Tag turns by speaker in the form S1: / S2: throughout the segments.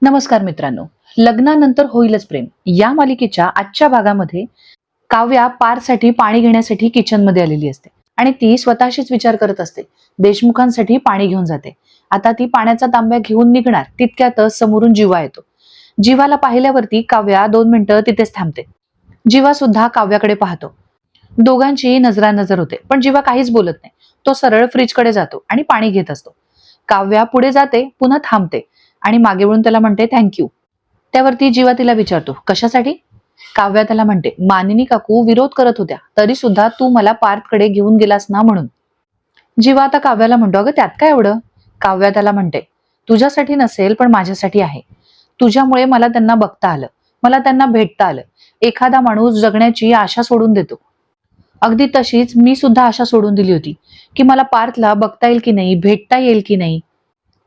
S1: नमस्कार मित्रांनो. लग्नानंतर होईलच प्रेम या मालिकेच्या आजच्या भागामध्ये काव्या पारसाठी पाणी घेण्यासाठी किचन मध्ये आलेली असते आणि ती स्वतःशीच विचार करत असते. देशमुखांसाठी पाणी घेऊन जाते. आता ती पाण्याचा तांब्या घेऊन निघणार तितक्यातच समोरून जीवा येतो. जीवाला पाहिल्यावरती काव्या 2 मिनिटं तिथेच थांबते. जीवा सुद्धा काव्याकडे पाहतो. दोघांची नजरानजर होते, पण जीवा काहीच बोलत नाही. तो सरळ फ्रीजकडे जातो आणि पाणी घेत असतो. काव्या पुढे जाते, पुन्हा थांबते आणि मागे वळून त्याला म्हणते थँक्यू. त्यावरती जीवा तिला विचारतो कशासाठी. काव्या त्याला म्हणते मानिनी काकू विरोध करत होत्या तरी सुद्धा तू मला पार्थकडे घेऊन गेलास ना म्हणून. जीवा आता काव्याला म्हणतो अगं त्यात काय एवढं. काव्या त्याला म्हणते तुझ्यासाठी नसेल पण माझ्यासाठी आहे. तुझ्यामुळे मला त्यांना बघता आलं, मला त्यांना भेटता आलं. एखादा माणूस जगण्याची आशा सोडून देतो, अगदी तशीच मी सुद्धा आशा सोडून दिली होती की मला पार्थला बघता येईल की नाही, भेटता येईल की नाही.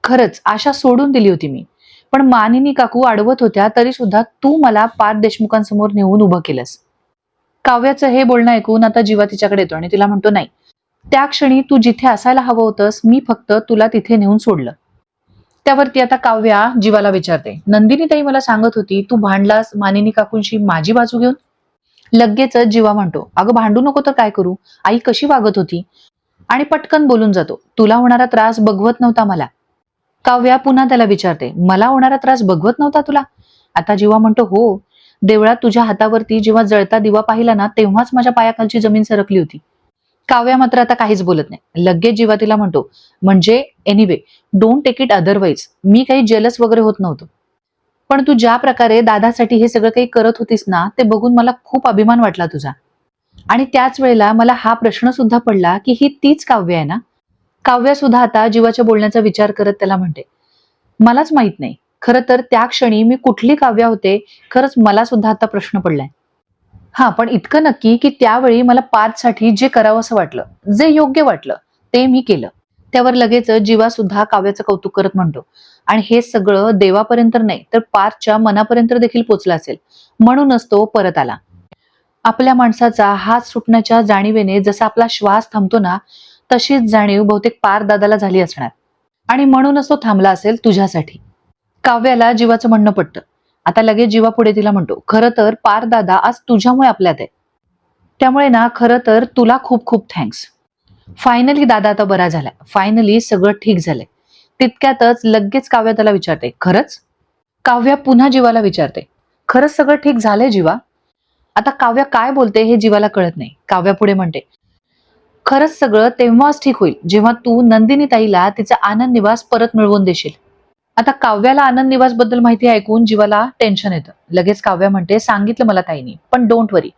S1: खरंच आशा सोडून दिली होती मी. पण मानिनी काकू अडवत होत्या तरी सुद्धा तू मला पार्थ देशमुखांसमोर नेऊन उभं केलंस. काव्याचं हे बोलणं ऐकून आता जीवा तिच्याकडे येतो आणि तिला म्हणतो नाही, त्या क्षणी तू जिथे असायला हवं होतंस मी फक्त तुला तिथे नेऊन सोडलं. त्यावरती आता काव्या जीवाला विचारते नंदिनी ताई मला सांगत होती तू भांडलास मानिनी काकूंशी माझी बाजू घेऊन. लगेच जीवा म्हणतो अगं भांडू नको तर काय करू, आई कशी वागत होती. आणि पटकन बोलून जातो तुला होणारा त्रास बघवत नव्हता मला. काव्या पुन्हा त्याला विचारते मला होणारा त्रास बघवत नव्हता तुला. आता जीवा म्हणतो हो, देवळात तुझ्या हातावरती जेव्हा जळता दिवा पाहिला ना तेव्हाच माझ्या पायाखालची जमीन सरकली होती. काव्या मात्र आता काहीच बोलत नाही. लगेच जीवा तिला म्हणतो म्हणजे anyway don't take it otherwise, मी काही जेलस वगैरे होत नव्हतो. पण तू ज्या प्रकारे दादासाठी हे सगळं काही करत होतीस ना ते बघून मला खूप अभिमान वाटला तुझा. आणि त्याच वेळेला मला हा प्रश्न सुद्धा पडला की ही तीच काव्य आहे ना. काव्या सुद्धा आता जीवाच्या बोलण्याचा विचार करत त्याला म्हणते मलाच माहित नाही खरं तर त्या क्षणी मी कुठली काव्या होते, खरंच मला सुद्धा आता प्रश्न पडलाय. हा पण इतकं नक्की की त्यावेळी मला पार्थसाठी जे करावं असं वाटलं, जे योग्य वाटलं ते मी केलं. त्यावर लगेच जीवा सुद्धा काव्याचं कौतुक करत म्हणतो आणि हे सगळं देवापर्यंत नाही तर पार्थच्या मनापर्यंत देखील पोचलं असेल, म्हणूनच तो परत आला. आपल्या माणसाचा हात सुटण्याच्या जाणीवेने जसा आपला श्वास थांबतो ना तशीच जाणीव बहुतेक पार्थ दादाला झाली असणार आणि म्हणूनच तो थांबला असेल तुझ्यासाठी. काव्याला जीवाचं म्हणणं पटतं. आता लगेच जीवा पुढे तिला म्हणतो खरं तर पार्थ दादा आज तुझ्यामुळे आपल्यात आहे. त्यामुळे ना खरं तर तुला खूप खूप थँक्स. फायनली दादा आता बरा झालाय, फायनली सगळं ठीक झालंय. तितक्यातच लगेच काव्या त्याला विचारते खरंच. काव्या पुन्हा जीवाला विचारते खरंच सगळं ठीक झालंय जीवा. आता काव्या काय बोलते हे जीवाला कळत नाही. काव्या पुढे म्हणते खरंच सगळं तेव्हाच ठीक होईल जेव्हा तू नंदिनी ताईला तिचा आनंद निवास परत मिळवून देशील. आता काव्याला आनंद निवास बद्दल माहिती ऐकून जीवाला टेन्शन येतं. लगेच काव्या म्हणते सांगितलं मला ताईनी, पण डोंट वरी,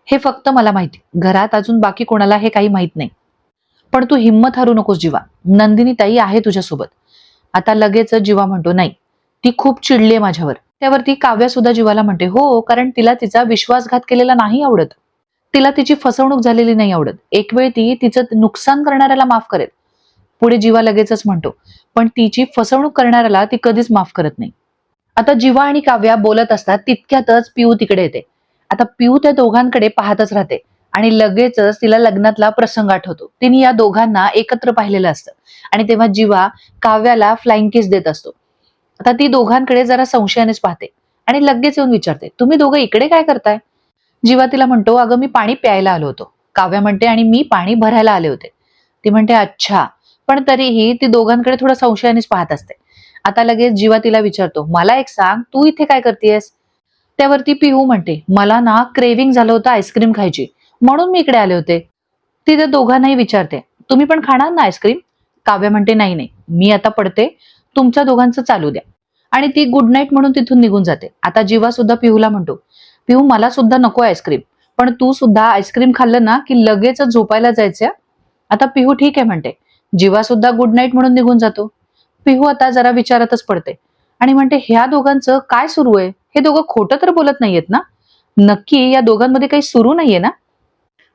S1: हे फक्त मला माहिती, घरात अजून बाकी कोणाला हे काही माहित नाही. पण तू हिंमत हरू नकोस जीवा, नंदिनी ताई आहे तुझ्यासोबत. आता लगेच जीवा म्हणतो नाही, ती खूप चिडलीये माझ्यावर. त्यावरती काव्या सुद्धा जीवाला म्हणते हो, कारण तिला तिचा विश्वासघात केलेला नाही आवडत. तिला तिची फसवणूक झालेली नाही आवडत. एक वेळ ती तिचं नुकसान करणाऱ्याला माफ करेल. पुढे जीवा लगेचच म्हणतो पण तिची फसवणूक करणाऱ्याला ती कधीच माफ करत नाही. आता जीवा आणि काव्या बोलत असतात तितक्यातच पिऊ तिकडे येते. आता पिऊ त्या दोघांकडे पाहतच राहते आणि लगेचच तिला लग्नातला प्रसंग आठवतो. तिने या दोघांना एकत्र पाहिलेलं असतं आणि तेव्हा जीवा काव्याला फ्लाइंग किस देत असतो. आता ती दोघांकडे जरा संशयानेच पाहते आणि लगेच येऊन विचारते तुम्ही दोघं इकडे काय करताय. जीवा तिला म्हणतो अगं मी पाणी प्यायला आलो होतो. काव्या म्हणते आणि मी पाणी भरायला आले होते. ती म्हणते अच्छा, पण तरीही ती दोघांकडे थोडं संशयानेच पाहत असते. आता लगेच जीवा तिला विचारतो मला एक सांग तू इथे काय करतेयस. त्यावरती पिहू म्हणते मला ना क्रेविंग झालं होतं आईस्क्रीम खायची, म्हणून मी इकडे आले होते. ती त्या दोघांनाही विचारते तुम्ही पण खाणार ना आईस्क्रीम. काव्या म्हणते नाही नाही, मी आता पडते, तुमच्या दोघांचं चालू द्या. आणि ती गुड नाईट म्हणून तिथून निघून जाते. आता जीवा सुद्धा पिहूला म्हणतो पिहू मला सुद्धा नको आईस्क्रीम, पण तू सुद्धा आईस्क्रीम खाल्लं ना की लगेच झोपायला जायचं. आता पिहू ठीक आहे म्हणते. जीवा सुद्धा गुड नाईट म्हणून निघून जातो. पिहू आता जरा विचारातच पडते आणि म्हणते ह्या दोघांचं काय सुरू आहे, हे दोघं खोटं तर बोलत नाहीयेत ना, नक्की या दोघांमध्ये काही सुरू नाहीये ना.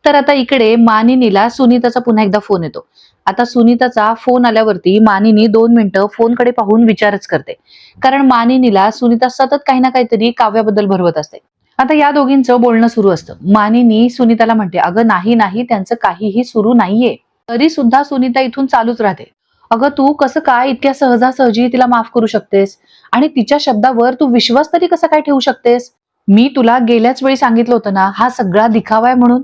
S1: तर आता इकडे मानिनीला सुनीताचा पुन्हा एकदा फोन येतो. आता सुनीताचा फोन आल्यावरती मानिनी 2 मिनिटं फोनकडे पाहून विचारच करते, कारण मानिनीला सुनीता सतत काही ना काहीतरी काव्याबद्दल भरवत असते. आता या दोघींचं बोलणं सुरू असतं. मानिनी सुनीताला म्हणते अगं नाही नाही, त्यांचं काहीही सुरू नाहीये. तरी सुद्धा सुनीता इथून चालूच राहते. अगं तू कसं काय इतक्या सहजासहजी तिला माफ करू शकतेस, आणि तिच्या शब्दावर तू विश्वास तरी कसा काय ठेवू शकतेस? मी तुला गेल्याच वेळी सांगितलं होतं ना, हा सगळा दिखावा आहे म्हणून.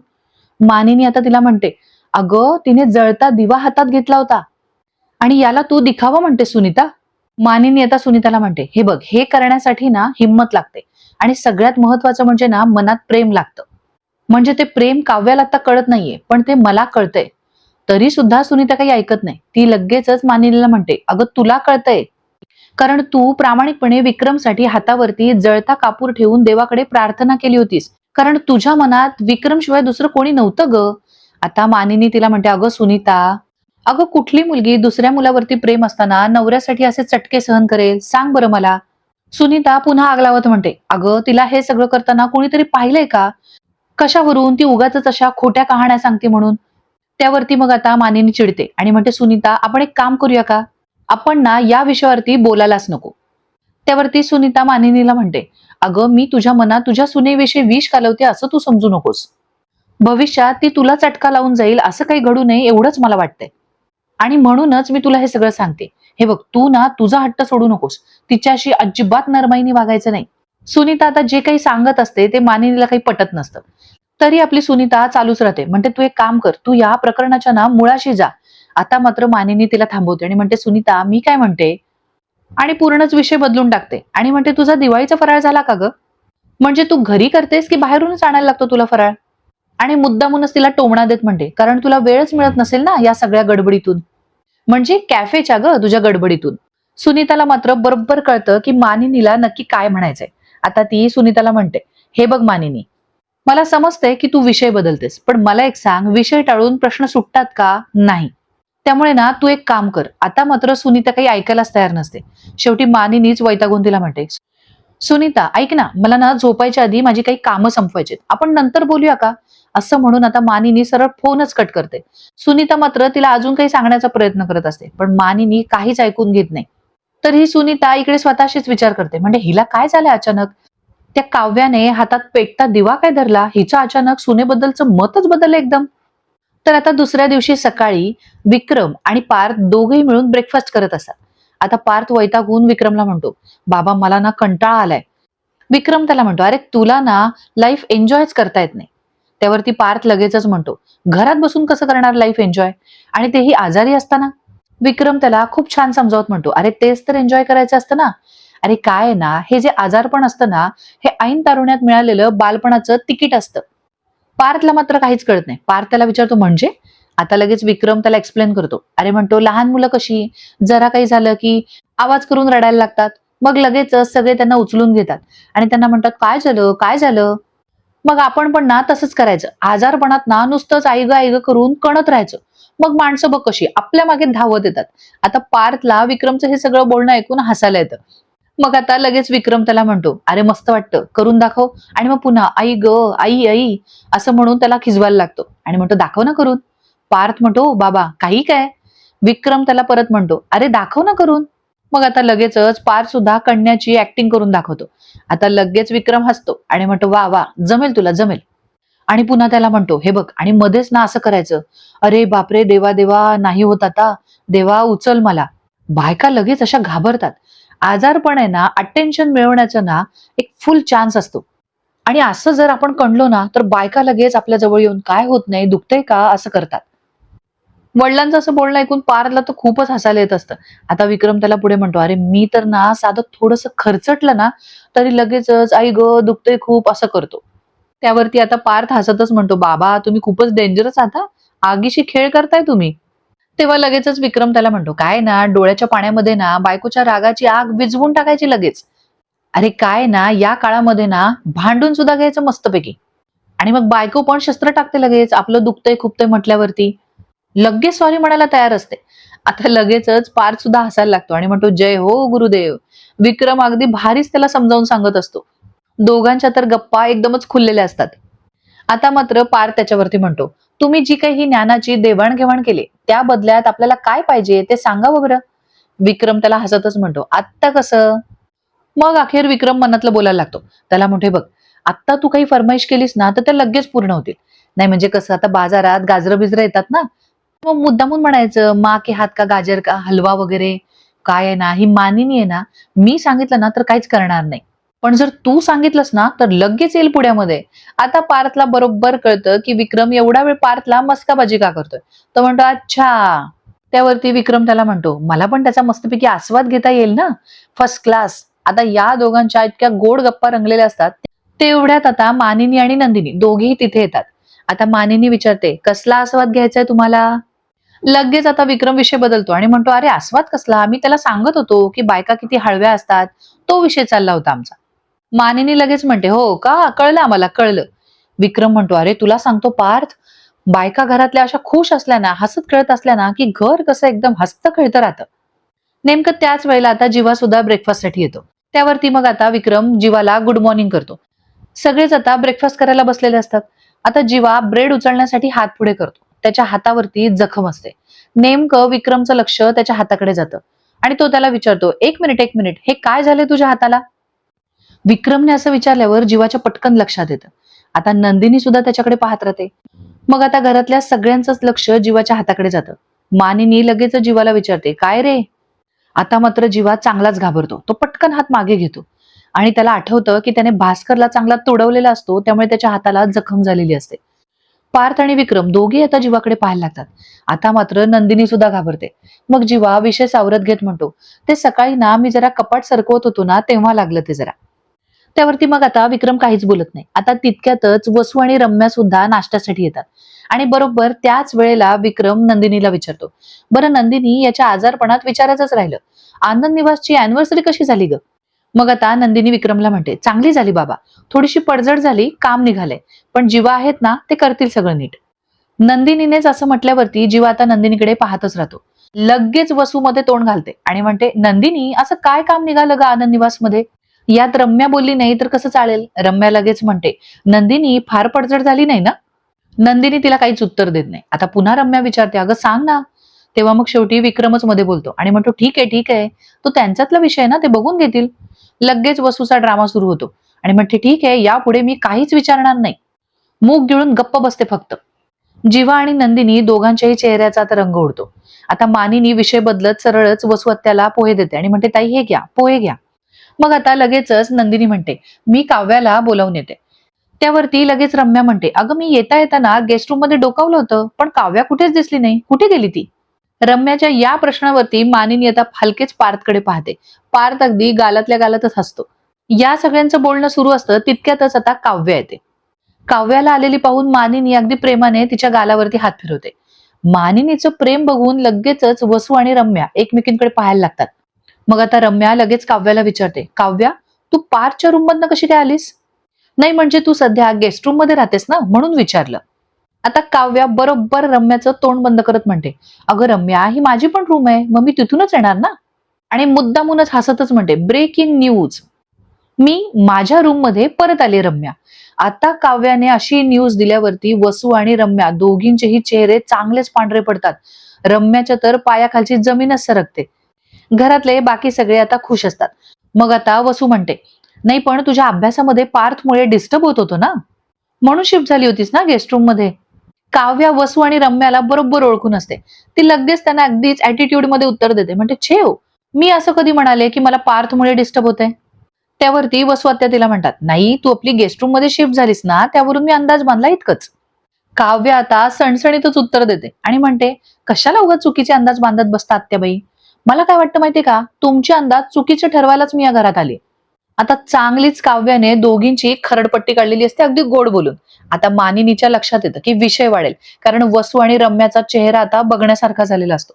S1: मानिनी आता तिला म्हणते, अगं तिने जळता दिवा हातात घेतला होता आणि याला तू दिखावा म्हणते सुनीता? मानिनी आता सुनीताला म्हणते, हे बघ, हे करण्यासाठी ना हिंमत लागते आणि सगळ्यात महत्वाचं म्हणजे ना मनात प्रेम लागतं. म्हणजे ते प्रेम काव्याला आता कळत नाहीये, पण ते मला कळतंय. तरी सुद्धा सुनीता काही ऐकत नाही. ती लगेचच मानिनीला म्हणते, अगं तुला कळतंय, कारण तू प्रामाणिकपणे विक्रमसाठी हातावरती जळता कापूर ठेवून देवाकडे प्रार्थना केली होतीस, कारण तुझ्या मनात विक्रम शिवाय दुसरं कोणी नव्हतं ग. आता मानिनी तिला म्हणते, अगं सुनीता, अगं कुठली मुलगी दुसऱ्या मुलावरती प्रेम असताना नवऱ्यासाठी असे चटके सहन करेल, सांग बरं मला. सुनीता पुन्हा आग लावत म्हणते, अगं तिला हे सगळं करताना कोणीतरी पाहिलंय का? कशावरून ती उगाचच अशा खोट्या कहाण्या सांगते म्हणून. त्यावरती मग आता मानिनी चिडते आणि म्हणते, सुनीता आपण एक काम करूया का? आपण ना या विषयावरती बोलायलाच नको. त्यावरती सुनीता मानिनीला म्हणते, अगं मी तुझ्या मनात तुझ्या सुनेविषयी विष घालवते असं तू समजू नकोस. भविष्यात ती तुला चटका लावून जाईल असं काही घडू नये एवढंच मला वाटतंय. आणि म्हणूनच मी तुला हे सगळं सांगते. हे बघ, तू ना तुझा हट्ट सोडू नकोस. तिच्याशी अजिबात नरमाईने वागायचं नाही. सुनीता आता जे काही सांगत असते ते मानिनीला काही पटत नसतं. तरी आपली सुनीता चालूच राहते. म्हणते, तू एक काम कर, तू या प्रकरणाच्या ना मुळाशी जा. आता मात्र मानिनी तिला थांबवते आणि म्हणते, सुनीता मी काय म्हणते, आणि पूर्णच विषय बदलून टाकते आणि म्हणते, तुझा दिवाळीचा फराळ झाला का ग? म्हणजे तू घरी करतेस की बाहेरूनच आणायला लागतो तुला फराळ? आणि मुद्दामूनच तिला टोमणा देत म्हणते, कारण तुला वेळच मिळत नसेल ना या सगळ्या गडबडीतून, म्हणजे कॅफेच्या ग तुझ्या गडबडीतून. सुनीताला मात्र बरोबर कळतं की मानिनीला नक्की काय म्हणायचंय. आता ती सुनीताला म्हणते, हे बघ मानिनी, मला समजतंय की तू विषय बदलतेस, पण मला एक सांग, विषय टाळून प्रश्न सुटतात का? नाही. त्यामुळे ना तू एक काम कर. आता मात्र सुनीता काही ऐकायलाच तयार नसते. शेवटी मानिनीच वैतागून तिला म्हणते, सुनीता ऐक ना, मला ना झोपायच्या आधी माझी काही कामं संपवायची, आपण नंतर बोलूया का? असं म्हणून आता मानिनी सरळ फोनच कट करते. सुनीता मात्र तिला अजून काही सांगण्याचा प्रयत्न करत असते, पण मानिनी काहीच ऐकून घेत नाही. तर ही सुनीता इकडे स्वतःशीच विचार करते, म्हणजे हिला काय झालंय अचानक? त्या काव्याने हातात पेटता दिवा काय धरला? हिचं अचानक सुनेबद्दलचं मतच बदललं एकदम. तर आता दुसऱ्या दिवशी सकाळी विक्रम आणि पार्थ दोघेही मिळून ब्रेकफास्ट करत असतात. आता पार्थ वैतागून विक्रमला म्हणतो, बाबा मला ना कंटाळा आलाय. विक्रम त्याला म्हणतो, अरे तुला ना लाईफ एन्जॉयच करता येत नाही. त्यावरती पार्थ लगेचच म्हणतो, घरात बसून कसं करणार लाईफ एन्जॉय, आणि तेही आजारी असताना? विक्रम त्याला खूप छान समजावत म्हणतो, अरे तेच तर एन्जॉय करायचं असतं ना. अरे काय आहे ना, हे जे आजारपण असतं ना, हे ऐन तारुण्यात मिळालेलं बालपणाचं तिकीट असतं. पार्थला मात्र काहीच कळत नाही. पार्थ त्याला विचारतो, म्हणजे? आता लगेच विक्रम त्याला एक्सप्लेन करतो. अरे म्हणतो, लहान मुलं कशी जरा काही झालं की आवाज करून रडायला लागतात, मग लगेचच सगळे त्यांना उचलून घेतात आणि त्यांना म्हणतात, काय झालं काय झालं? मग आपण पण ना तसंच करायचं. आजारपणात ना नुसतंच आई ग करून कणत राहायचं. मग माणसं बघ कशी आपल्या मागे धावत येतात. आता पार्थला विक्रमचं हे सगळं बोलणं ऐकून हसायला येतं. मग आता लगेच विक्रम त्याला म्हणतो, अरे मस्त वाटतं, करून दाखव. आणि मग पुन्हा आई ग, आई आई असं म्हणून त्याला खिजवायला लागतो आणि म्हणतो, दाखव ना करून. पार्थ म्हणतो, बाबा काही काय? विक्रम त्याला परत म्हणतो, अरे दाखव ना करून. मग आता लगेचच पार्थ सुद्धा कण्याची ऍक्टिंग करून दाखवतो. आता लगेच विक्रम हसतो आणि म्हणतो, वा वा, जमेल तुला जमेल. आणि पुन्हा त्याला म्हणतो, हे बघ, आणि मध्येच ना असं करायचं. अरे बापरे, देवा देवा, नाही होत आता, देवा उचल मला. बायका लगेच अशा घाबरतात. आजारपण आहे ना, अटेन्शन मिळवण्याचं ना एक फुल चान्स असतो. आणि असं जर आपण कणलो ना, तर बायका लगेच आपल्या जवळ येऊन, काय होत नाही, दुखतंय का, असं करतात. वडिलांचं असं बोलणं ऐकून पार्थला तर खूपच हसायला येत असतं. आता विक्रम त्याला पुढे म्हणतो, अरे मी तर ना साधं थोडंसं खर्चटलं ना, तरी लगेचच आई ग दुखतंय खूप असं करतो. त्यावरती आता पार्थ हसतच म्हणतो, बाबा तुम्ही खूपच डेंजरस आहात हा. आगीशी खेळ करताय तुम्ही. तेव्हा लगेचच विक्रम त्याला म्हणतो, काय ना डोळ्याच्या पाण्यामध्ये ना बायकोच्या रागाची आग विझवून टाकायची लगेच. अरे काय ना, या काळामध्ये ना भांडून सुद्धा घ्यायचं मस्तपैकी. आणि मग बायको पण शस्त्र टाकते लगेच, आपलं दुखतंय खुपतंय म्हटल्यावरती. लगेच सॉरी म्हणायला तयार असते. आता लगेचच पार्थ सुद्धा हसायला लागतो आणि म्हणतो, जय हो गुरुदेव. विक्रम अगदी भारीच त्याला समजावून सांगत असतो. दोघांच्या तर गप्पा एकदमच खुललेल्या असतात. आता मात्र पार्थ त्याच्यावरती म्हणतो, तुम्ही जी काही ही ज्ञानाची देवाणघेवाण केली, त्या बदल्यात आपल्याला काय पाहिजे ते सांगा बरं. विक्रम त्याला हसतच म्हणतो, आत्ता कसं? मग अखेर विक्रम मनातलं बोलायला लागतो. त्याला म्हणतो, बघ, आत्ता तू काही फरमाईश केलीस ना, तर त्या लगेच पूर्ण होतील. नाही म्हणजे कसं, आता बाजारात गाजरं बिजरं येतात ना, मग मुद्दामून म्हणायचं, माँ के हात का गाजर का हलवा वगैरे, काय आहे ना, ही मानिनी आहे ना, मी सांगितलं ना तर काहीच करणार नाही. पण जर तू सांगितलंस ना तर लगेच येईल पुढ्यामध्ये. आता पार्थला बरोबर कळतं की विक्रम एवढा वेळ पार्थला मस्काबाजी का करतोय. तो म्हणतो अच्छा. त्यावरती विक्रम त्याला म्हणतो, मला पण त्याचा मस्तपैकी आस्वाद घेता येईल ना, फर्स्ट क्लास. आता या दोघांच्या इतक्या गोड गप्पा रंगलेल्या असतात. तेवढ्यात आता मानिनी आणि नंदिनी दोघेही तिथे येतात. आता मानिनी विचारते, कसला आस्वाद घ्यायचाय तुम्हाला? लगेच आता विक्रम विषय बदलतो आणि म्हणतो, अरे आस्वाद कसला? मी त्याला सांगत होतो की बायका किती हळव्या असतात. तो विषय चालला होता आमचा. मानिनी लगेच म्हणते, हो का? कळलं आम्हाला, कळलं. विक्रम म्हणतो, अरे तुला सांगतो पार्थ, बायका घरातल्या अशा खुश असल्या ना, हसत खेळत असल्या ना, की घर कसं एकदम हसतं खेळतं राहतं. नेमकं त्याच वेळेला आता जीवा सुद्धा ब्रेकफास्टसाठी येतो. त्यावरती मग आता विक्रम जीवाला गुड मॉर्निंग करतो. सगळेच आता ब्रेकफास्ट करायला बसलेले असतात. आता जीवा ब्रेड उचलण्यासाठी हात पुढे करतो. त्याच्या हातावरती जखम असते. नेमकं विक्रमचं लक्ष त्याच्या हाताकडे जातं आणि तो त्याला विचारतो, एक मिनिट एक मिनिट, हे काय झाले तुझ्या हाताला? विक्रमने असं विचारल्यावर जीवाच्या पटकन लक्षात येतं. आता नंदिनी सुद्धा त्याच्याकडे पाहत राहते. मग आता घरातल्या सगळ्यांचंच लक्ष जीवाच्या हाताकडे जातं. मानिनी लगेच जीवाला विचारते, काय रे? आता मात्र जीवा चांगलाच घाबरतो. तो पटकन हात मागे घेतो आणि त्याला आठवतं की त्याने भास्करला चांगला तुडवलेला असतो, त्यामुळे त्याच्या हाताला जखम झालेली असते. पार्थ आणि विक्रम दोघे आता जीवाकडे पाहायला लागतात. आता मात्र नंदिनी सुद्धा घाबरते. मग जीवा विषय सावरत घेत म्हणतो, ते सकाळी ना मी जरा कपाट सरकवत होतो ना तेव्हा लागलं ते जरा. त्यावरती मग आता विक्रम काहीच बोलत नाही. आता तितक्यातच वसू आणि रम्या सुद्धा नाश्त्यासाठी येतात आणि बरोबर त्याच वेळेला विक्रम नंदिनीला विचारतो, बरं नंदिनी, याच्या आजारपणात विचारायचंच राहिलं, आनंद निवासची अॅनिव्हर्सरी कशी झाली ग? मग आता नंदिनी विक्रमला म्हणते, चांगली झाली बाबा, थोडीशी पडझड झाली, काम निघालंय, पण जीवा आहेत ना ते करतील सगळं नीट. नंदिनीनेच असं म्हटल्यावरती जीवा आता नंदिनीकडे पाहतच राहतो. लगेच वसूमध्ये तोंड घालते आणि म्हणते, नंदिनी, असं काय काम निघालं ग आनंद निवास मध्ये? यात रम्या बोलली नाही तर कसं चालेल? रम्या लगेच म्हणते, नंदिनी, फार पडझड झाली नाही ना? नंदिनी तिला काहीच उत्तर देत नाही. आता पुन्हा रम्या विचारते, अगं सांग ना. तेव्हा मग शेवटी विक्रमच मध्ये बोलतो आणि म्हणतो, ठीक आहे ठीक आहे, तो त्यांच्यातला विषय आहे ना, ते बघून घेतील. लगेच वसूचा ड्रामा सुरू होतो आणि म्हणते, ठीक आहे, यापुढे मी काहीच विचारणार नाही. मूग गिळून गप्प बसते फक्त. जीवा आणि नंदिनी दोघांच्याही चेहऱ्याचा आता रंग उडतो. आता मानिनी विषय बदलत सरळच वसू आत्याला पोहे देते आणि म्हणते, ताई हे घ्या, पोहे घ्या. मग आता लगेचच नंदिनी म्हणते, मी काव्याला बोलावून येते. त्यावरती लगेच रम्या म्हणते, अगं मी येता येताना गेस्ट रूम मध्ये डोकावलं होतं, पण काव्या कुठेच दिसली नाही, कुठे गेली ती? रम्याच्या या प्रश्नावरती मानिनी आता हलकेच पार्थकडे पाहते. पार्थ अगदी गालातल्या गालातच हसतो. या सगळ्यांचं बोलणं सुरू असतं तितक्यातच आता काव्या येते. काव्याला आलेली पाहून मानिनी अगदी प्रेमाने तिच्या गालावरती हात फिरवते. मानिनीचं प्रेम बघून लगेचच वसू आणि रम्या एकमेकींकडे पाहायला लागतात. मग आता रम्या लगेच काव्याला विचारते, काव्या, तू पार्थच्या रूम मधनं कशी काय आलीस? नाही म्हणजे तू सध्या गेस्ट रूम मध्ये राहतेस ना, म्हणून विचारलं. आता काव्या बरोबर रम्याचं तोंड बंद करत म्हणते, अगं रम्या, ही माझी पण रूम आहे, मग मी तिथूनच येणार ना. आणि मुद्दामूनच हसतच म्हणते, ब्रेकिंग न्यूज, मी माझ्या रूम मध्ये परत आली रम्या. आता काव्याने अशी न्यूज दिल्यावरती वसू आणि रम्या दोघींचेही चेहरे चांगलेच पांढरे पडतात. रम्याच्या तर पायाखालची जमीनच सरकते. घरातले बाकी सगळे आता खुश असतात. मग आता वसू म्हणते, नाही पण तुझ्या अभ्यासामध्ये पार्थमुळे डिस्टर्ब होत होतो ना, म्हणून शिफ्ट झाली होतीस ना गेस्ट रूम मध्ये. काव्या वसू आणि रम्याला बरोबर ओळखून असते. ती लगेच त्यांना अगदीच ऍटिट्यूड मध्ये उत्तर देते, म्हणते, छे हो, मी असं कधी म्हणाले की मला पार्थमुळे डिस्टर्ब होते? त्यावरती वसू आत्या तिला म्हणतात, नाही, तू आपली गेस्ट रूम मध्ये शिफ्ट झालीस ना, त्यावरून मी अंदाज बांधला इतकंच. काव्य आता सणसणीतच उत्तर देते आणि म्हणते, कशाला उगाच चुकीचे अंदाज बांधत बसता आत्याबाई? मला काय वाटतं माहितीये का, तुमचे अंदाज चुकीचे ठरवायलाच मी या घरात आली. आता चांगलीच काव्याने दोघींची खरडपट्टी काढलेली असते अगदी गोड बोलून. आता मानिनीच्या लक्षात येतं की विषय वाढेल, कारण वसू आणि रम्याचा चेहरा आता बघण्यासारखा झालेला असतो.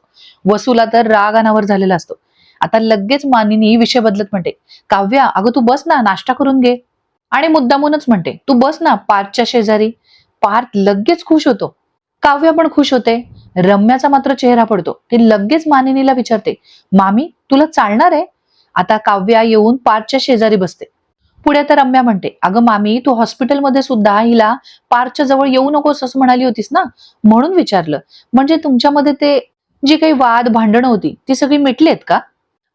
S1: वसूला तर राग अनावर झालेला असतो. आता लगेच मानिनी विषय बदलत म्हणते, काव्या, अगं तू बस ना, नाश्ता करून घे. आणि मुद्दामूनच म्हणते, तू बस ना पार्थच्या शेजारी. पार्थ लगेच खुश होतो. काव्य पण खुश होते. रम्याचा मात्र चेहरा पडतो. ती लगेच मानिनीला विचारते, मामी, तुला चालणार आहे? आता काव्या येऊन पार्थच्या शेजारी बसते. पुढे तर रम्या म्हणते, अगं मामी, तू हॉस्पिटलमध्ये सुद्धा हिला पार्थच्या जवळ येऊ नकोस असं म्हणाली होतीस ना, म्हणून विचारलं. म्हणजे तुमच्यामध्ये ते जी काही वाद भांडणं होती ती सगळी मिटली आहेत का?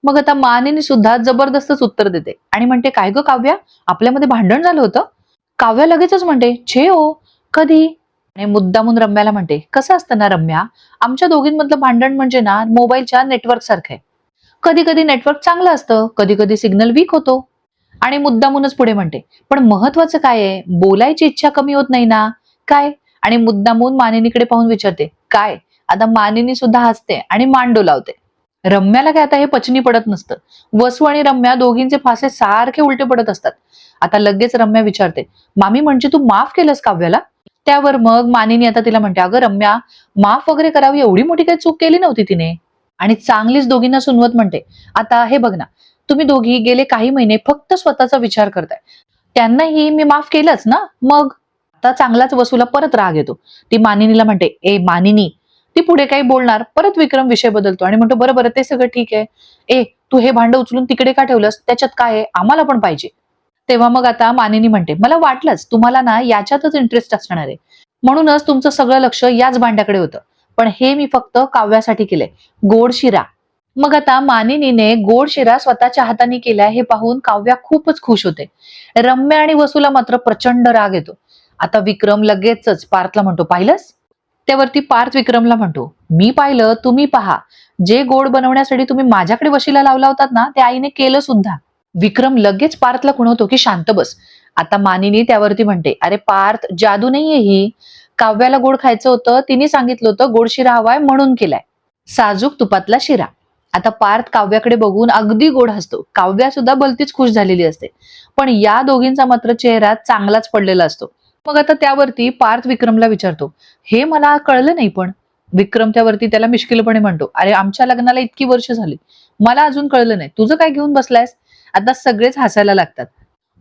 S1: मग आता मानिनी सुद्धा जबरदस्तच उत्तर देते आणि म्हणते, काय ग काव्या, आपल्यामध्ये भांडण झालं होतं? काव्या लगेचच म्हणते, छे हो, कधी? आणि मुद्दामून रम्याला म्हणते, कसं असतं ना रम्या, आमच्या दोघींमधलं भांडण म्हणजे ना मोबाईलच्या नेटवर्क सारखं आहे. कधी कधी नेटवर्क चांगलं असतं, कधी कधी सिग्नल वीक होतो. आणि मुद्दामूनच पुढे म्हणते, पण महत्वाचं काय आहे, बोलायची इच्छा कमी होत नाही ना? काय? आणि मुद्दामून मानिनीकडे पाहून विचारते, काय? आता मानिनी सुद्धा हसते आणि मान डोलावते. रम्याला काय आता हे पचनी पडत नसतं. वसू आणि रम्या दोघींचे फासे सारखे उलटे पडत असतात. आता लगेच रम्या विचारते, मामी म्हणजे तू माफ केलंस काव्याला? त्यावर मग मानिनी आता तिला म्हणते, अगं रम्या, माफ वगैरे करावी एवढी मोठी काही चूक केली नव्हती तिने. आणि चांगलीच दोघींना सुनवत म्हणते, आता हे बघ ना, तुम्ही दोघी गेले काही महिने फक्त स्वतःचा विचार करताय. त्यांनाही मी माफ केलंच ना मग. आता चांगलाच वसूला परत राग येतो. ती मानिनीला म्हणते, ए मानिनी. ती पुढे काही बोलणार, परत विक्रम विषय बदलतो आणि म्हणतो, बरं बरं ते सगळं ठीक आहे. ए, तू हे भांड उचलून तिकडे का ठेवलंस, त्याच्यात काय आहे, आम्हाला पण पाहिजे. तेव्हा मग आता मानिनी म्हणते, मला वाटलंच तुम्हाला ना याच्यातच इंटरेस्ट असणार आहे, म्हणूनच तुमचं सगळं लक्ष याच भांड्याकडे होतं. पण हे मी फक्त काव्यासाठी केलंय, गोड शिरा. मग आता मानिनीने गोड शिरा स्वतःच्या हाताने केला हे पाहून काव्या खूपच खुश होते. रम्या आणि वसूला मात्र प्रचंड राग येतो. आता विक्रम लगेचच पार्थला म्हणतो, पाहिलंस? त्यावरती पार्थ विक्रमला म्हणतो, मी पाहिलं, तुम्ही पहा. जे गोड बनवण्यासाठी तुम्ही माझ्याकडे वशिला लावला होतात ना, ते आईने केलं सुद्धा. विक्रम लगेच पार्थला खुणवतो की शांत बस. आता मानिनी त्यावरती म्हणते, अरे पार्थ, जादू नाहीये ही. काव्याला गोड खायचं होतं, तिने सांगितलं होतं गोड शिरा हवाय म्हणून केलाय. साजूक तुपातला शिरा. आता पार्थ काव्याकडे बघून अगदी गोड हसतो. काव्या सुद्धा भलतीच खुश झालेली असते. पण या दोघींचा मात्र चेहरा चांगलाच पडलेला असतो. मग आता त्यावरती पार्थ विक्रमला विचारतो, हे मला कळलं नाही पण. विक्रम त्यावरती त्याला मिश्किलपणे म्हणतो, अरे आमच्या लग्नाला इतकी वर्ष झाली, मला अजून कळलं नाही, तुझं काय घेऊन बसलायस? आता सगळेच हसायला लागतात.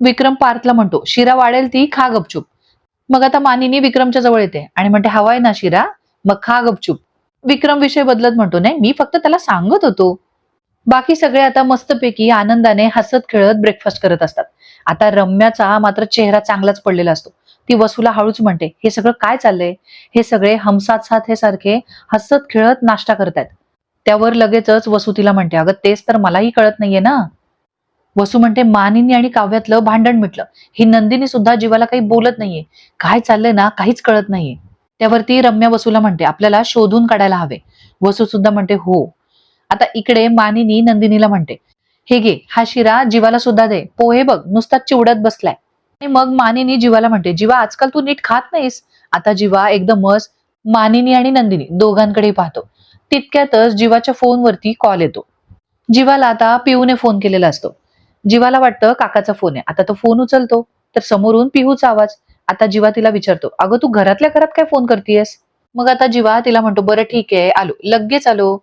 S1: विक्रम पार्थला म्हणतो, शिरा वाढेल ती खा गपचूप. मग आता मानिनी विक्रमच्या जवळ येते आणि म्हणते, हवाय ना शिरा, मग खा गपचूप. विक्रम विषय बदलत म्हणतो, नाही मी फक्त त्याला सांगत होतो. बाकी सगळे आता मस्तपैकी आनंदाने हसत खेळत ब्रेकफास्ट करत असतात. आता रम्याचा मात्र चेहरा चांगलाच पडलेला असतो. ती वसूला हळूच म्हणते, हे सगळं काय चाललंय? हे सगळे हमसाथ साथ हे सारखे हसत खेळत नाश्ता करतायत. त्यावर लगेचच वसू तिला म्हणते, अगं तेच तर मलाही कळत नाहीये ना. वसू म्हणते, मानिनी आणि काव्यातलं भांडण मिटलं, ही नंदिनी सुद्धा जीवाला काही बोलत नाहीये, काय चाललंय ना काहीच कळत नाहीये. त्यावरती रम्या वसूला म्हणते, आपल्याला शोधून काढायला हवे. वसू सुद्धा म्हणते, हो. आता इकडे मानिनी नंदिनीला म्हणते, हे घे, हा शिरा जीवाला सुद्धा दे, पोहे बघ नुसता चिवडत बसलाय. आणि मग मानिनी जीवाला म्हणते, जीवा आजकाल तू नीट खात नाहीस. आता जीवा एकदमच मानिनी आणि नंदिनी दोघांकडे पाहतो. तितक्यातच जीवाच्या फोनवरती कॉल येतो. जीवाला आता पिऊने फोन केलेला असतो. जीवाला वाटतं काकाचा फोन आहे. आता तो फोन उचलतो तर समोरून पिहूचा आवाज. आता जीवा तिला विचारतो, अगं तू घरातल्या घरात काय फोन करतेयस? मग आता जीवा तिला म्हणतो, बरं ठीक आहे, आलो, लगेच आलो.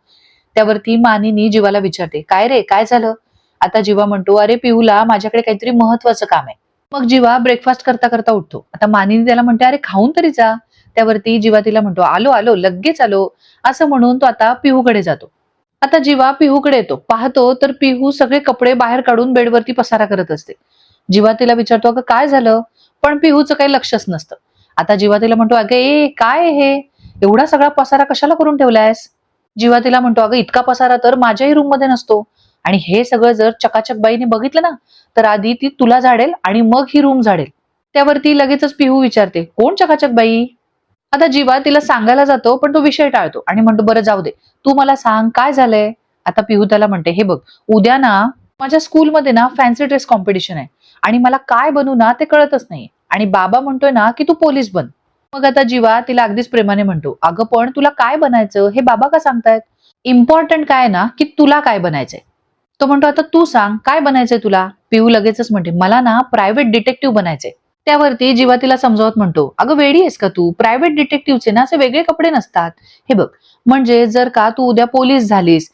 S1: त्यावरती मानिनी जीवाला विचारते, काय रे, काय झालं? आता जीवा म्हणतो, अरे पिहूला माझ्याकडे काहीतरी महत्वाचं काम आहे. मग जीवा ब्रेकफास्ट करता करता उठतो. आता मानिनी त्याला म्हणते, अरे खाऊन तरी जा. त्यावरती जीवा तिला म्हणतो, आलो आलो, लगेच आलो. असं म्हणून तो आता पिहूकडे जातो. आता जीवा पिहूकडे येतो, पाहतो तर पिहू सगळे कपडे बाहेर काढून बेडवरती पसारा करत असते. जीवा तिला विचारतो, अगं काय झालं? पण पिहूचं काही लक्षच नसतं. आता जीवा तिला म्हणतो, अगं ए काय हे, एवढा सगळा पसारा कशाला करून ठेवलायस? जीवा तिला म्हणतो, अगं इतका पसारा तर माझ्याही रूम मध्ये नसतो. आणि हे सगळं जर चकाचक बाईने बघितलं ना, तर आधी ती तुला झाडेल आणि मग ही रूम झाडेल. त्यावरती लगेचच पिहू विचारते, कोण चकाचक बाई? आता जीवा तिला सांगायला जातो पण तो विषय टाळतो आणि म्हणतो, बरं जाऊ दे, तू मला सांग काय झालंय. आता पिहू त्याला म्हणते, हे बघ, उद्या ना माझ्या स्कूलमध्ये ना फॅन्सी ड्रेस कॉम्पिटिशन आहे आणि मला काय बनू ना ते कळतच नाही. आणि बाबा म्हणतोय ना की तू पोलीस बन. मग आता जीवा तिला अगदीच प्रेमाने म्हणतो, अगं पण तुला काय बनायचं हे बाबा का सांगतायत? इम्पॉर्टंट काय ना की तुला काय बनायचंय. तो म्हणतो, आता तू सांग काय बनायचंय तुला? पिहू लगेचच म्हणते, मला ना प्रायव्हेट डिटेक्टिव्ह बनायचंय. त्यावरती जीवा तिला समजावत म्हणतो, अगं वेडी आहेस का तू? प्रायव्हेट डिटेक्टिव्हचे ना असे वेगळे कपडे नसतात. हे बघ, म्हणजे जर का तू उद्या पोलीस झालीस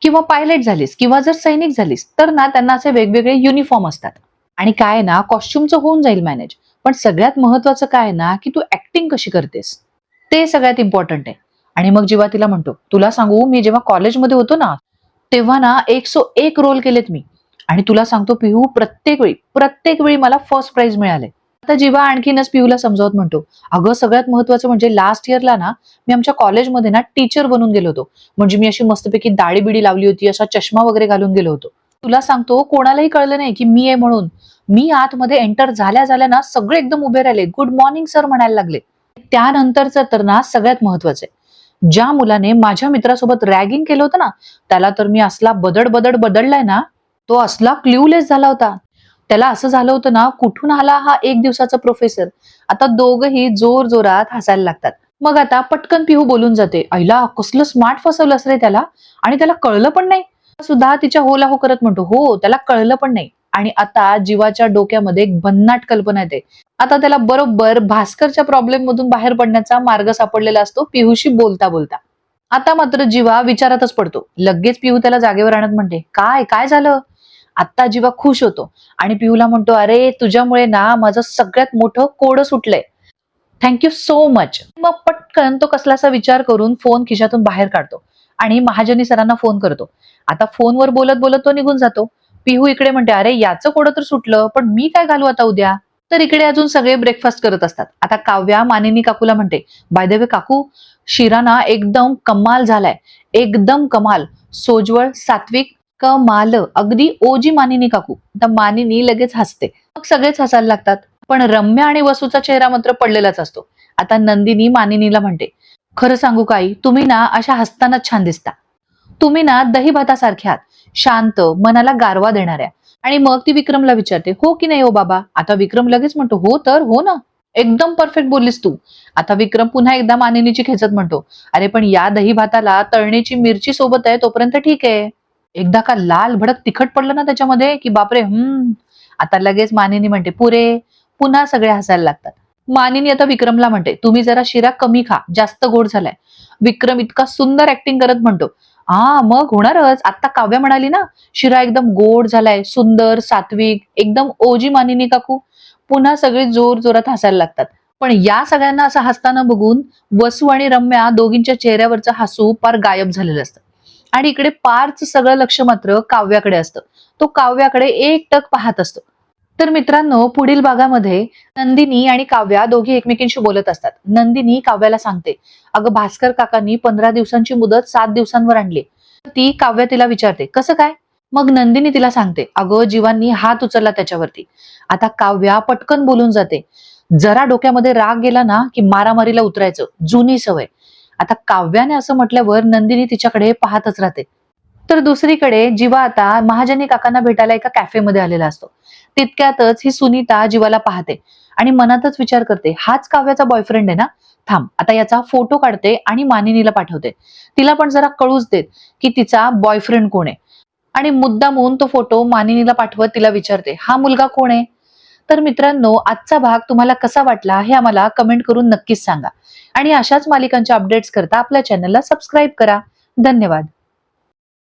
S1: किंवा पायलट झालीस किंवा जर सैनिक झालीस तर ना त्यांना असे वेगवेगळे युनिफॉर्म असतात. आणि काय ना कॉस्ट्युमचं होऊन जाईल मॅनेज. पण सगळ्यात महत्वाचं काय ना की तू ऍक्टिंग कशी करतेस, ते सगळ्यात इम्पॉर्टंट आहे. आणि मग जीवा तिला म्हणतो, तुला सांगू, मी जेव्हा कॉलेजमध्ये होतो ना तेव्हा ना 101 रोल केलेत मी. आणि तुला सांगतो पिहू, प्रत्येक वेळी मला फर्स्ट प्राइज मिळाले. आता जीवा आणखीनच पिहूला समजावत म्हणतो, अगं सगळ्यात महत्वाचं म्हणजे लास्ट इयरला ना मी आमच्या कॉलेजमध्ये ना टीचर बनून गेलो होतो. म्हणजे मी अशी मस्तपैकी दाढी बिडी लावली होती, असा चष्मा वगैरे घालून गेलो होतो. तुला सांगतो कोणालाही कळलं नाही की मी आहे म्हणून. मी आतमध्ये एंटर झाल्या झाल्या ना सगळे एकदम उभे राहिले, गुड मॉर्निंग सर म्हणायला लागले. त्यानंतरचं तर ना सगळ्यात महत्वाचं आहे, ज्या मुलाने माझ्या मित्रासोबत रॅगिंग केलं होतं ना, त्याला तर मी असला बदडलाय ना, तो असला क्ल्यूलेस झाला होता. त्याला असं झालं होतं ना, कुठून आला हा 1 दिवसाचा प्रोफेसर. आता दोघंही जोरजोरात हसायला लागतात. मग आता पटकन पिहू बोलून जाते, "आईला कसलं स्मार्ट फसवलंस रे त्याला आणि त्याला कळलं पण नाही." सुद्धा तिच्या होला हो करत म्हणतो, "हो, त्याला कळलं पण नाही." आणि आता जीवाच्या डोक्यामध्ये एक भन्नाट कल्पना येते. आता त्याला बरोबर भास्करच्या प्रॉब्लेम मधून बाहेर पडण्याचा मार्ग सापडलेला असतो पिहूशी बोलता बोलता. आता मात्र जीवा विचारातच पडतो. लगेच पिहू त्याला जागेवर आणत म्हणते, "काय काय झालं?" आता जीवा खुश होतो आणि पिहूला म्हणतो, "अरे तुझ्यामुळे ना माझं सगळ्यात मोठं कोडं सुटलंय. Thank you so much." मग पटकन तो कसलासा विचार करून फोन खिशातून बाहेर काढतो आणि महाजनी सरांना फोन करतो. आता फोनवर बोलत बोलत तो निघून जातो. पिहू इकडे म्हणते, "अरे याचं कोडं तर सुटलं, पण मी काय घालू आता उद्या?" तर इकडे अजून सगळे ब्रेकफास्ट करत असतात. आता काव्या मानिनी काकूला म्हणते, "बाय द वे काकू, शिरा ना एकदम कमाल झालाय. एकदम कमाल. सोज्वळ, सात्विक, कमाल. अगदी ओजी मानिनी काकू." आता मानिनी लगेच हसते. मग सगळेच हसायला लागतात. पण रम्या आणि वसूचा चेहरा मात्र पडलेलाच असतो. आता नंदिनी मानिनीला म्हणते, "खरं सांगू का आई, तुम्ही ना अशा हसतानाच छान दिसता. तुम्ही ना दही भातासारख्या आहात. शांत, मनाला गारवा देणाऱ्या." आणि मग ती विक्रमला विचारते, "हो की नाही हो बाबा?" आता विक्रम लगेच म्हणतो, "हो तर, हो ना. एकदम परफेक्ट बोललीस तू." आता विक्रम पुन्हा एकदा मानिनीची खेचत म्हणतो, "अरे पण या दही भाताला तळणीची मिरची सोबत आहे तोपर्यंत ठीक आहे. एकदा का लाल भडक तिखट पडलं ना त्याच्यामध्ये, की बापरे आता लगेच मानिनी म्हणते, "पुरे." पुन्हा सगळे हसायला लागतात. मानिनी आता विक्रमला म्हणते, "तुम्ही जरा शिरा कमी खा, जास्त गोड झालाय." विक्रम इतका सुंदर ऍक्टिंग करत म्हणतो, "हा मग होणारच. आता काव्या म्हणाली ना, शिरा एकदम गोड झालाय, सुंदर, सात्विक, एकदम ओजी मानिनी काकू." पुन्हा सगळे जोर जोरात हसायला लागतात. पण या सगळ्यांना असं हसताना बघून वसू आणि रम्या दोघींच्या चेहऱ्यावरचं हसू पार गायब झालेलं असतं. आणि इकडे पारच सगळं लक्ष मात्र काव्याकडे असतं. तो काव्याकडे एकटक पाहत असतो. तर मित्रांनो, पुढील भागामध्ये नंदिनी आणि काव्या दोघी एकमेकींशी बोलत असतात. नंदिनी काव्याला सांगते, "अगं भास्कर काकांनी 15 दिवसांची मुदत 7 दिवसांवर आणली." ती काव्या तिला विचारते, "कसं काय?" मग नंदिनी तिला सांगते, "अगं जीवांनी हात उचलला त्याच्यावरती." आता काव्या पटकन बोलून जाते, "जरा डोक्यामध्ये राग गेला ना, की मारामारीला उतरायचं, जुनी सवय." आता काव्याने असं म्हटल्यावर नंदिनी तिच्याकडे पाहतच राहते. तर दुसरीकडे जीवा आता महाजनी काकांना भेटायला एका कॅफेमध्ये आलेला असतो. तितक्यातच ही सुनीता जीवाला पाहते आणि मनातच विचार करते, हाच काव्याचा बॉयफ्रेंड आहे ना. थांब, आता याचा फोटो काढते आणि मानिनीला पाठवते. तिला पण जरा कळूच देत की तिचा बॉयफ्रेंड कोण आहे. आणि मुद्दामून तो फोटो मानिनीला पाठवत तिला विचारते, हा मुलगा कोण आहे? तर मित्रांनो, आजचा भाग तुम्हाला कसा वाटला हे आम्हाला कमेंट करून नक्कीच सांगा. आणि अशाच मालिकांच्या अपडेट्स करता आपल्या चॅनलला सबस्क्राईब करा. धन्यवाद.